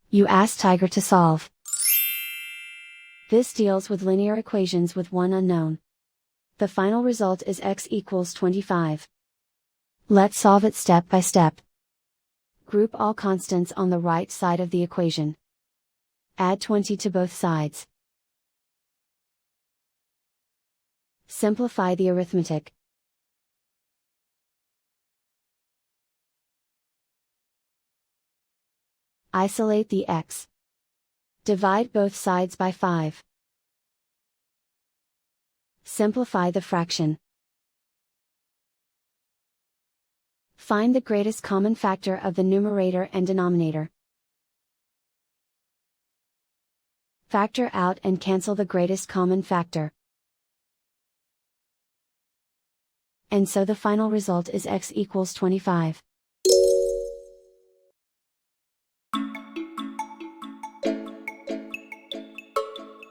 You ask Tiger to solve. This deals with linear equations with one unknown. The final result is x equals 25. Let's solve it step by step. Group all constants on the right side of the equation. Add 20 to both sides. Simplify the arithmetic. Isolate the x. Divide both sides by 5. Simplify the fraction. Find the greatest common factor of the numerator and denominator. Factor out and cancel the greatest common factor. And so the final result is x equals 25.